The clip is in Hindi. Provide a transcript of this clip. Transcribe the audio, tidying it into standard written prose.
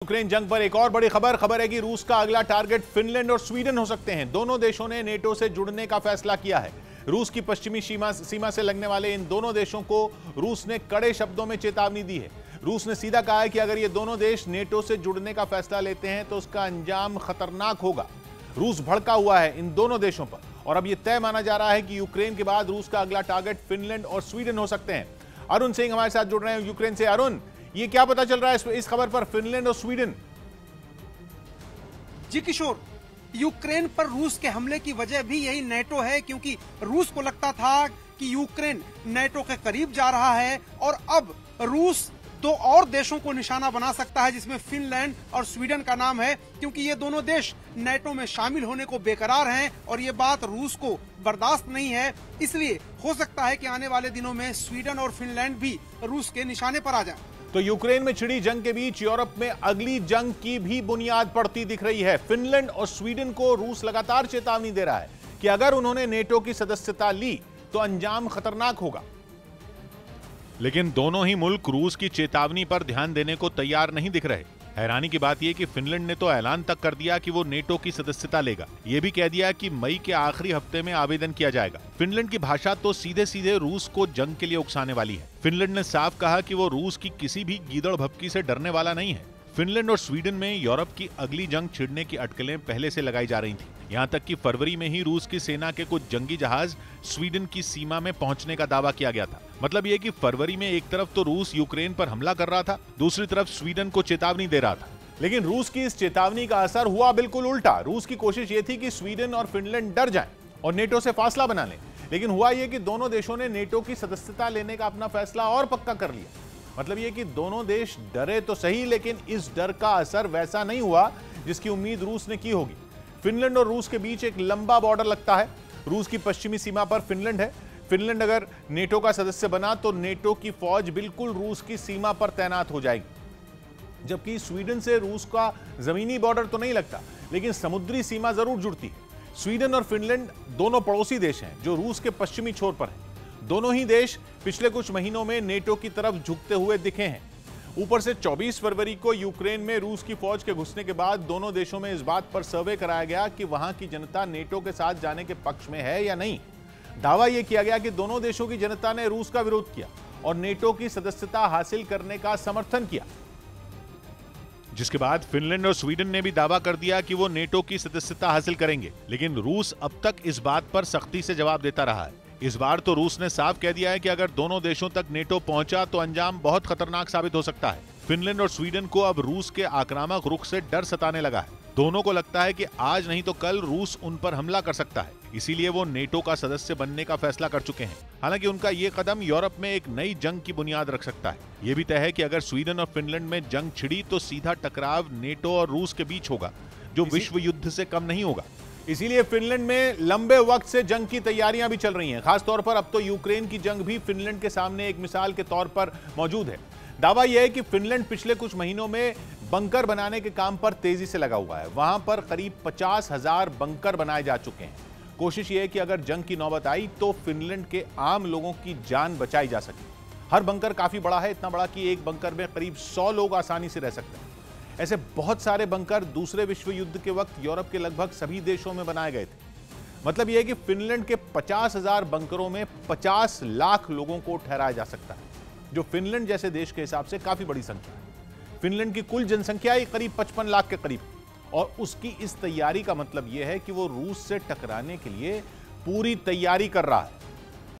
यूक्रेन जंग पर एक और बड़ी खबर है कि रूस का अगला टारगेट फिनलैंड और स्वीडन हो सकते हैं। दोनों देशों ने नेटो से जुड़ने का फैसला किया है। रूस की पश्चिमी सीमा से लगने वाले इन दोनों देशों को रूस ने कड़े शब्दों में चेतावनी दी है। रूस ने सीधा कहा है कि अगर ये दोनों देश नेटो से जुड़ने का फैसला लेते हैं तो उसका अंजाम खतरनाक होगा। रूस भड़का हुआ है इन दोनों देशों पर और अब यह तय माना जा रहा है कि यूक्रेन के बाद रूस का अगला टारगेट फिनलैंड और स्वीडन हो सकते हैं। अरुण सिंह हमारे साथ जुड़ रहे हैं यूक्रेन से। अरुण, ये क्या पता चल रहा है इस खबर पर, फिनलैंड और स्वीडन? जी किशोर, यूक्रेन पर रूस के हमले की वजह भी यही नेटो है, क्योंकि रूस को लगता था कि यूक्रेन नेटो के करीब जा रहा है और अब रूस दो और देशों को निशाना बना सकता है जिसमें फिनलैंड और स्वीडन का नाम है, क्योंकि ये दोनों देश नेटो में शामिल होने को बेकरार हैं और ये बात रूस को बर्दाश्त नहीं है। इसलिए हो सकता है कि आने वाले दिनों में स्वीडन और फिनलैंड भी रूस के निशाने पर आ जाए। तो यूक्रेन में छिड़ी जंग के बीच यूरोप में अगली जंग की भी बुनियाद पड़ती दिख रही है। फिनलैंड और स्वीडन को रूस लगातार चेतावनी दे रहा है कि अगर उन्होंने नेटो की सदस्यता ली तो अंजाम खतरनाक होगा। लेकिन दोनों ही मुल्क रूस की चेतावनी पर ध्यान देने को तैयार नहीं दिख रहे। हैरानी की बात यह कि फिनलैंड ने तो ऐलान तक कर दिया कि वो नेटो की सदस्यता लेगा। ये भी कह दिया कि मई के आखिरी हफ्ते में आवेदन किया जाएगा। फिनलैंड की भाषा तो सीधे सीधे रूस को जंग के लिए उकसाने वाली है। फिनलैंड ने साफ कहा कि वो रूस की किसी भी गीदड़ भभकी से डरने वाला नहीं है। फिनलैंड और स्वीडन में यूरोप की अगली जंग छिड़ने की अटकलें पहले से लगाई जा रही थी। यहां तक कि फरवरी में ही रूस की सेना के कुछ जंगी जहाज स्वीडन की सीमा में पहुंचने का दावा किया गया था। मतलब यह कि फरवरी में एक तरफ तो रूस यूक्रेन पर हमला कर रहा था, दूसरी तरफ स्वीडन को चेतावनी दे रहा था। लेकिन रूस की इस चेतावनी का असर हुआ बिल्कुल उल्टा। रूस की कोशिश ये थी कि स्वीडन और फिनलैंड डर जाएं और नेटो से फासला बना लें। लेकिन हुआ यह कि दोनों देशों ने नेटो की सदस्यता लेने का अपना फैसला और पक्का कर लिया। मतलब यह कि दोनों देश डरे तो सही, लेकिन इस डर का असर वैसा नहीं हुआ जिसकी उम्मीद रूस ने की होगी। फिनलैंड और रूस के बीच एक लंबा बॉर्डर लगता है। रूस की पश्चिमी सीमा पर फिनलैंड है। फिनलैंड अगर नेटो का सदस्य बना तो नेटो की फौज बिल्कुल रूस की सीमा पर तैनात हो जाएगी। जबकि स्वीडन से रूस का जमीनी बॉर्डर तो नहीं लगता, लेकिन समुद्री सीमा जरूर जुड़ती है। स्वीडन और फिनलैंड दोनों पड़ोसी देश हैं जो रूस के पश्चिमी छोर पर हैं। दोनों ही देश पिछले कुछ महीनों में नेटो की तरफ झुकते हुए दिखे हैं। ऊपर से 24 फरवरी को यूक्रेन में रूस की फौज के घुसने के बाद दोनों देशों में इस बात पर सर्वे कराया गया कि वहां की जनता नेटो के साथ जाने के पक्ष में है या नहीं। दावा यह किया गया कि दोनों देशों की जनता ने रूस का विरोध किया और नेटो की सदस्यता हासिल करने का समर्थन किया, जिसके बाद फिनलैंड और स्वीडन ने भी दावा कर दिया कि वो नेटो की सदस्यता हासिल करेंगे। लेकिन रूस अब तक इस बात पर सख्ती से जवाब देता रहा है। इस बार तो रूस ने साफ कह दिया है कि अगर दोनों देशों तक नेटो पहुंचा तो अंजाम बहुत खतरनाक साबित हो सकता है। फिनलैंड और स्वीडन को अब रूस के आक्रामक रुख से डर सताने लगा है। दोनों को लगता है कि आज नहीं तो कल रूस उन पर हमला कर सकता है, इसीलिए वो नेटो का सदस्य बनने का फैसला कर चुके हैं। हालांकि उनका ये कदम यूरोप में एक नई जंग की बुनियाद रख सकता है। ये भी तय है कि अगर स्वीडन और फिनलैंड में जंग छिड़ी तो सीधा टकराव नेटो और रूस के बीच होगा, जो विश्व युद्ध से कम नहीं होगा। इसीलिए फिनलैंड में लंबे वक्त से जंग की तैयारियां भी चल रही हैं। खासतौर पर अब तो यूक्रेन की जंग भी फिनलैंड के सामने एक मिसाल के तौर पर मौजूद है। दावा यह है कि फिनलैंड पिछले कुछ महीनों में बंकर बनाने के काम पर तेजी से लगा हुआ है। वहां पर करीब 50,000 बंकर बनाए जा चुके हैं। कोशिश यह है कि अगर जंग की नौबत आई तो फिनलैंड के आम लोगों की जान बचाई जा सके। हर बंकर काफी बड़ा है, इतना बड़ा कि एक बंकर में करीब 100 लोग आसानी से रह सकते हैं। ऐसे बहुत सारे बंकर दूसरे विश्व युद्ध के वक्त यूरोप के लगभग सभी देशों में बनाए गए थे। मतलब यह है कि फिनलैंड के 50,000 बंकरों में 50 लाख लोगों को ठहराया जा सकता है, जो फिनलैंड जैसे देश के हिसाब से काफी बड़ी संख्या है। फिनलैंड की कुल जनसंख्या ही करीब 55 लाख के करीब, और उसकी इस तैयारी का मतलब यह है कि वो रूस से टकराने के लिए पूरी तैयारी कर रहा है।